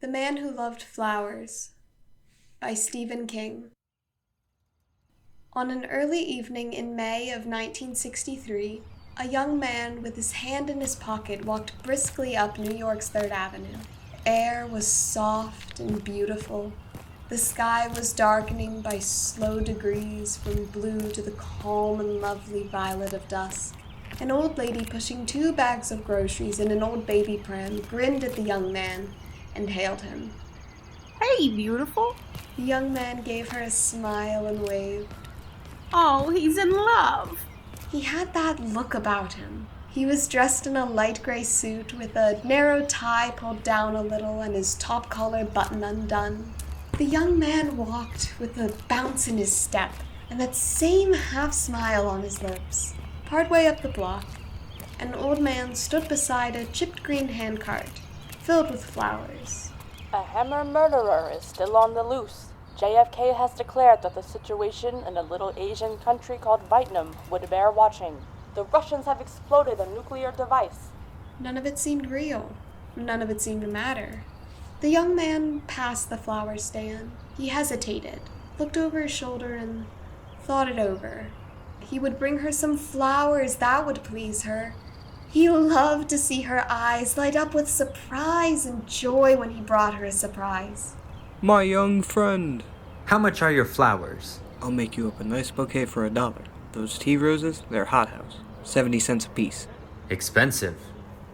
The Man Who Loved Flowers by Stephen King. On an early evening in May of 1963, a young man with his hand in his pocket walked briskly up New York's 3rd Avenue. The air was soft and beautiful. The sky was darkening by slow degrees from blue to the calm and lovely violet of dusk. An old lady pushing 2 bags of groceries in an old baby pram grinned at the young man and hailed him. "Hey, beautiful." The young man gave her a smile and wave. "Oh, he's in love." He had that look about him. He was dressed in a light gray suit with a narrow tie pulled down a little and his top collar button undone. The young man walked with a bounce in his step and that same half smile on his lips. Partway up the block, an old man stood beside a chipped green handcart filled with flowers. A Hammer murderer is still on the loose. JFK has declared that the situation in a little Asian country called Vietnam would bear watching. The Russians have exploded a nuclear device. None of it seemed real. None of it seemed to matter. The young man passed the flower stand. He hesitated, looked over his shoulder, and thought it over. He would bring her some flowers that would please her. He loved to see her eyes light up with surprise and joy when he brought her a surprise. My young friend. How much are your flowers? I'll make you up a nice bouquet for $1. Those tea roses, they're hothouse. 70 cents a piece. Expensive.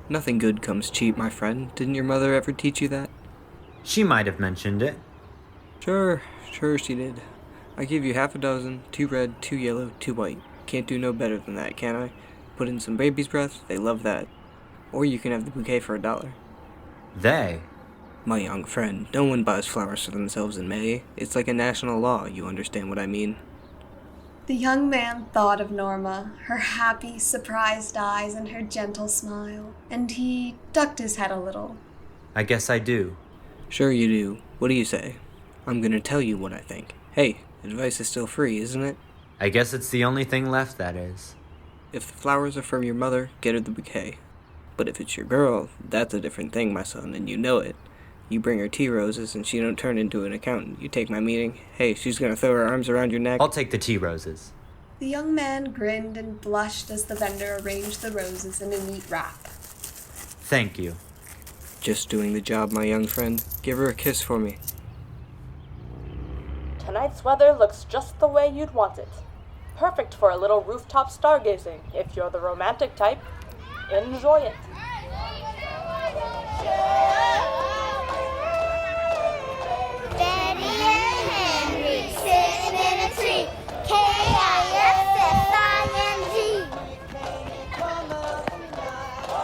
Nothing good comes cheap, my friend. Didn't your mother ever teach you that? She might have mentioned it. Sure she did. I give you half a dozen, 2 red, 2 yellow, 2 white. Can't do no better than that, can I? Put in some baby's breath, they love that. Or you can have the bouquet for $1. They? My young friend, no one buys flowers for themselves in May. It's like a national law, you understand what I mean? The young man thought of Norma, her happy, surprised eyes and her gentle smile, and he ducked his head a little. I guess I do. Sure you do. What do you say? I'm gonna tell you what I think. Hey, advice is still free, isn't it? I guess it's the only thing left, that is. If the flowers are from your mother, get her the bouquet. But if it's your girl, that's a different thing, my son, and you know it. You bring her tea roses and she don't turn into an accountant. You take my meaning. Hey, she's gonna throw her arms around your neck. I'll take the tea roses. The young man grinned and blushed as the vendor arranged the roses in a neat wrap. Thank you. Just doing the job, my young friend. Give her a kiss for me. Tonight's weather looks just the way you'd want it. Perfect for a little rooftop stargazing, if you're the romantic type. Enjoy it. Betty and Henry sitting in a tree. K-I-S-S-I-N-G.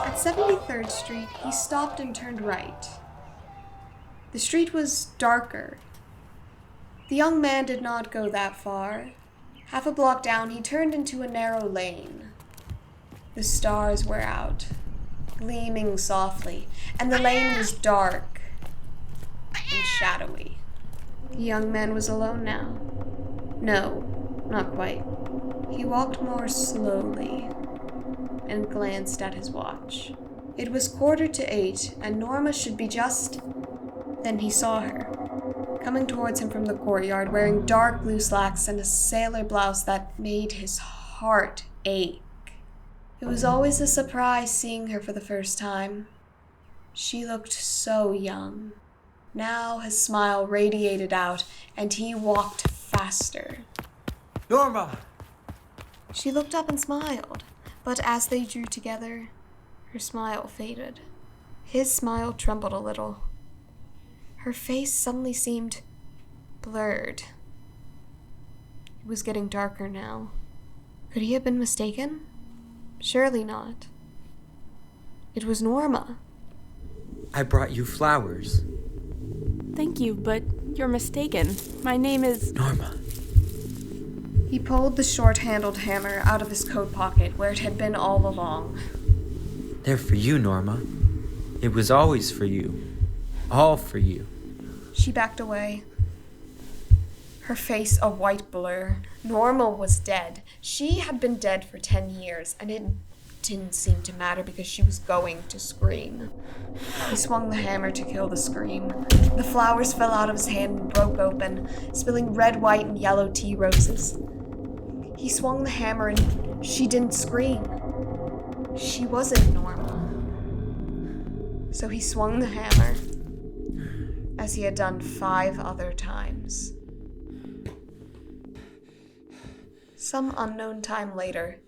At 73rd Street, he stopped and turned right. The street was darker. The young man did not go that far. Half a block down, he turned into a narrow lane. The stars were out, gleaming softly, and the lane was dark and shadowy. The young man was alone now. No, not quite. He walked more slowly and glanced at his watch. It was 7:45, and Norma should be just... Then he saw her, coming towards him from the courtyard, wearing dark blue slacks and a sailor blouse that made his heart ache. It was always a surprise seeing her for the first time. She looked so young. Now his smile radiated out, and he walked faster. Norma! She looked up and smiled, but as they drew together, her smile faded. His smile trembled a little. Her face suddenly seemed blurred. It was getting darker now. Could he have been mistaken? Surely not. It was Norma. I brought you flowers. Thank you, but you're mistaken. My name is... Norma. He pulled the short-handled hammer out of his coat pocket where it had been all along. They're for you, Norma. It was always for you. All for you. She backed away, her face a white blur. Norma was dead. She had been dead for 10 years, and it didn't seem to matter because she was going to scream. He swung the hammer to kill the scream. The flowers fell out of his hand and broke open, spilling red, white, and yellow tea roses. He swung the hammer and she didn't scream. She wasn't normal. So he swung the hammer, as he had done 5 other times. Some unknown time later,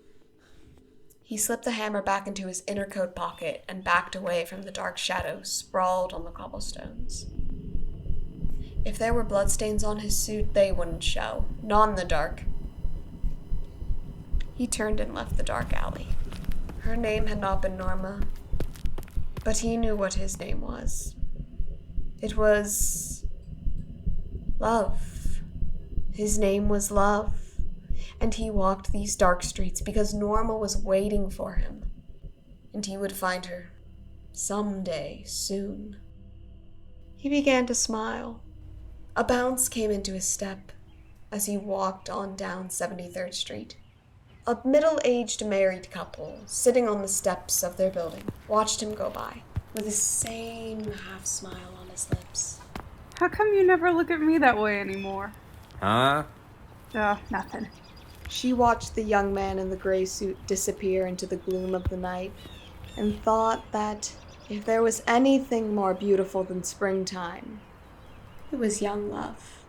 he slipped the hammer back into his inner coat pocket and backed away from the dark shadows sprawled on the cobblestones. If there were bloodstains on his suit, they wouldn't show, not in the dark. He turned and left the dark alley. Her name had not been Norma, but he knew what his name was. It was Love. His name was Love. And he walked these dark streets because Norma was waiting for him. And he would find her someday soon. He began to smile. A bounce came into his step as he walked on down 73rd Street. A middle-aged married couple, sitting on the steps of their building, watched him go by, with the same half-smile on his lips. How come you never look at me that way anymore? Huh? Oh, nothing. She watched the young man in the gray suit disappear into the gloom of the night, and thought that if there was anything more beautiful than springtime, it was young love.